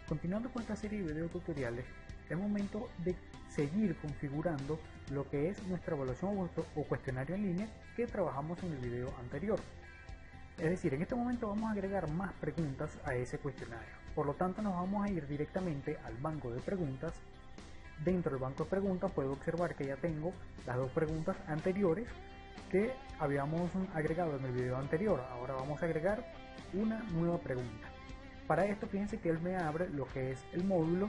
Continuando con esta serie de videotutoriales, es momento de seguir configurando lo que es nuestra evaluación o cuestionario en línea que trabajamos en el video anterior. Es decir, en este momento vamos a agregar más preguntas a ese cuestionario. Por lo tanto, nos vamos a ir directamente al banco de preguntas. Dentro del banco de preguntas puedo observar que ya tengo las dos preguntas anteriores que habíamos agregado en el video anterior. Ahora vamos a agregar una nueva pregunta. Para esto, fíjense que él me abre lo que es el módulo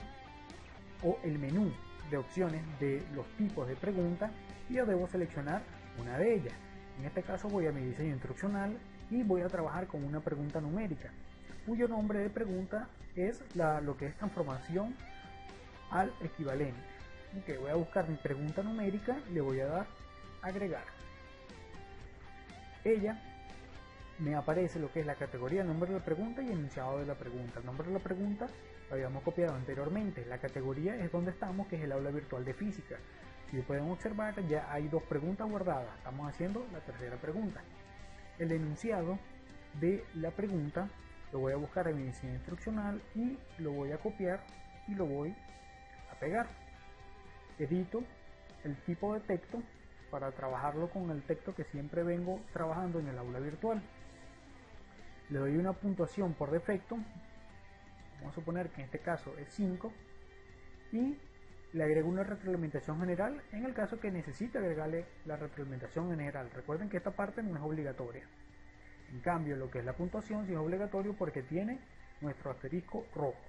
o el menú de opciones de los tipos de preguntas y yo debo seleccionar una de ellas. En este caso voy a mi diseño instruccional y voy a trabajar con una pregunta numérica cuyo nombre de pregunta es lo que es transformación al equivalente. Okay, voy a buscar mi pregunta numérica y le voy a dar agregar. Ella me aparece lo que es la categoría, el nombre de la pregunta y el enunciado de la pregunta. El nombre de la pregunta lo habíamos copiado anteriormente. La categoría es donde estamos, que es el aula virtual de física. Si pueden observar, ya hay dos preguntas guardadas. Estamos haciendo la tercera pregunta. El enunciado de la pregunta lo voy a buscar en mi diseño instruccional y lo voy a copiar y lo voy a pegar. Edito el tipo de texto para trabajarlo con el texto que siempre vengo trabajando en el aula virtual. Le doy una puntuación por defecto, vamos a suponer que en este caso es 5, y le agrego una retroalimentación general en el caso que necesite agregarle la retroalimentación general. Recuerden que esta parte no es obligatoria. En cambio, lo que es la puntuación sí es obligatorio porque tiene nuestro asterisco rojo.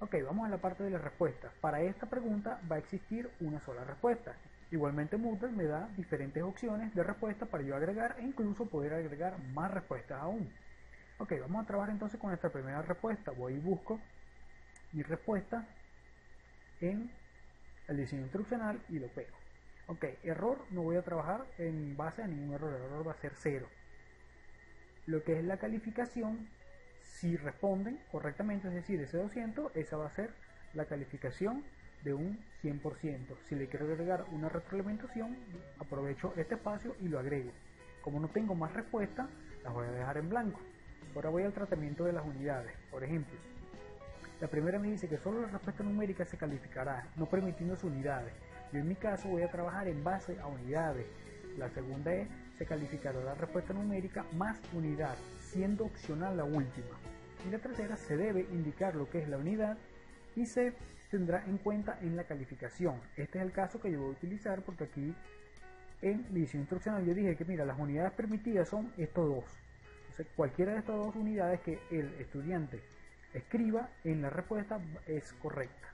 Ok, vamos a la parte de las respuestas. Para esta pregunta va a existir una sola respuesta. Igualmente Moodle me da diferentes opciones de respuesta para yo agregar e incluso poder agregar más respuestas aún. Ok, vamos a trabajar entonces con nuestra primera respuesta. Voy y busco mi respuesta en el diseño instruccional y lo pego. Ok, error, no voy a trabajar en base a ningún error, el error va a ser 0. Lo que es la calificación, si responden correctamente, es decir, ese 200, esa va a ser la calificación de un 100%. Si le quiero agregar una retroalimentación, aprovecho este espacio y lo agrego. Como no tengo más respuestas, las voy a dejar en blanco. Ahora voy al tratamiento de las unidades. Por ejemplo, la primera me dice que solo la respuesta numérica se calificará, no permitiendo unidades. Yo en mi caso voy a trabajar en base a unidades. La segunda es, se calificará la respuesta numérica más unidad, siendo opcional la última. Y la tercera, se debe indicar lo que es la unidad y se tendrá en cuenta en la calificación. Este es el caso que yo voy a utilizar porque aquí en mi diseño instruccional yo dije que mira, las unidades permitidas son estos dos. Entonces cualquiera de estas dos unidades que el estudiante escriba en la respuesta es correcta.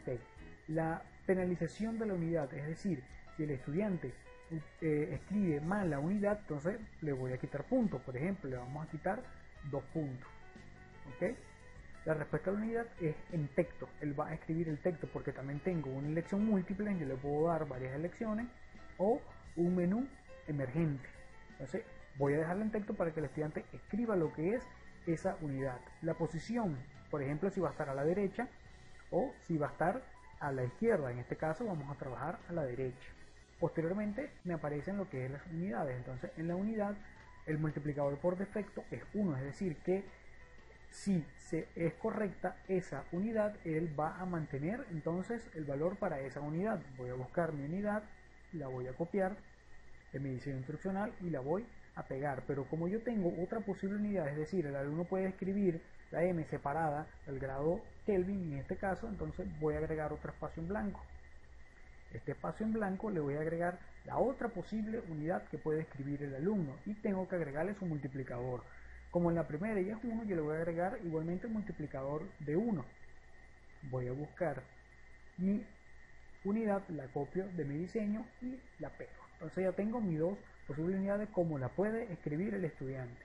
Okay. La penalización de la unidad, es decir, si el estudiante escribe mal la unidad, entonces le voy a quitar puntos. Por ejemplo, le vamos a quitar 2 puntos. ¿Okay? La respuesta a la unidad es en texto. Él va a escribir el texto porque también tengo una elección múltiple, yo le puedo dar varias elecciones o un menú emergente. Entonces voy a dejarlo en texto para que el estudiante escriba lo que es esa unidad. La posición, por ejemplo, si va a estar a la derecha o si va a estar a la izquierda. En este caso vamos a trabajar a la derecha. Posteriormente me aparecen lo que es las unidades. Entonces en la unidad el multiplicador por defecto es 1, es decir que si es correcta esa unidad, él va a mantener entonces el valor para esa unidad. Voy a buscar mi unidad, la voy a copiar en mi diseño instruccional y la voy a pegar. Pero como yo tengo otra posible unidad, es decir, el alumno puede escribir la M separada del grado Kelvin en este caso, entonces voy a agregar otro espacio en blanco. Este espacio en blanco le voy a agregar la otra posible unidad que puede escribir el alumno y tengo que agregarle su multiplicador. Como en la primera ella es 1, yo le voy a agregar igualmente el multiplicador de 1. Voy a buscar mi unidad, la copio de mi diseño y la pego. Entonces ya tengo mis dos posibles unidades como la puede escribir el estudiante.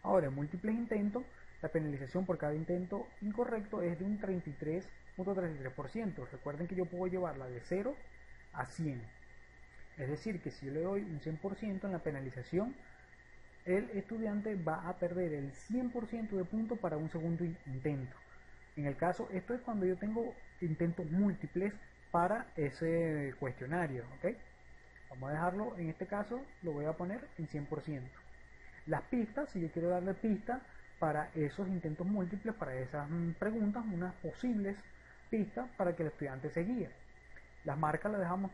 Ahora, en múltiples intentos, la penalización por cada intento incorrecto es de un 33.33%. Recuerden que yo puedo llevarla de 0 a 100. Es decir, que si yo le doy un 100% en la penalización, el estudiante va a perder el 100% de puntos para un segundo intento. En el caso, esto es cuando yo tengo intentos múltiples para ese cuestionario. ¿Okay? Vamos a dejarlo, en este caso, lo voy a poner en 100%. Las pistas, si yo quiero darle pista para esos intentos múltiples, para esas preguntas, unas posibles pistas para que el estudiante se guíe. Las marcas las dejamos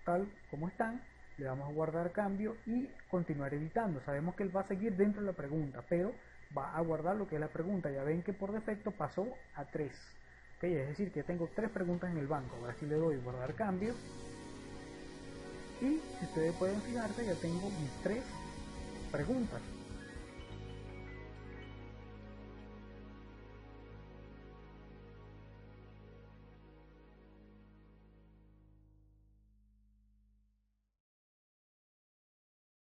tal como están, le damos a guardar cambio y continuar editando. Sabemos que él va a seguir dentro de la pregunta, pero va a guardar lo que es la pregunta. Ya ven que por defecto pasó a 3. ¿Okay? Es decir, que tengo 3 preguntas en el banco. Ahora sí le doy guardar cambio. Y si ustedes pueden fijarse, ya tengo mis 3 preguntas.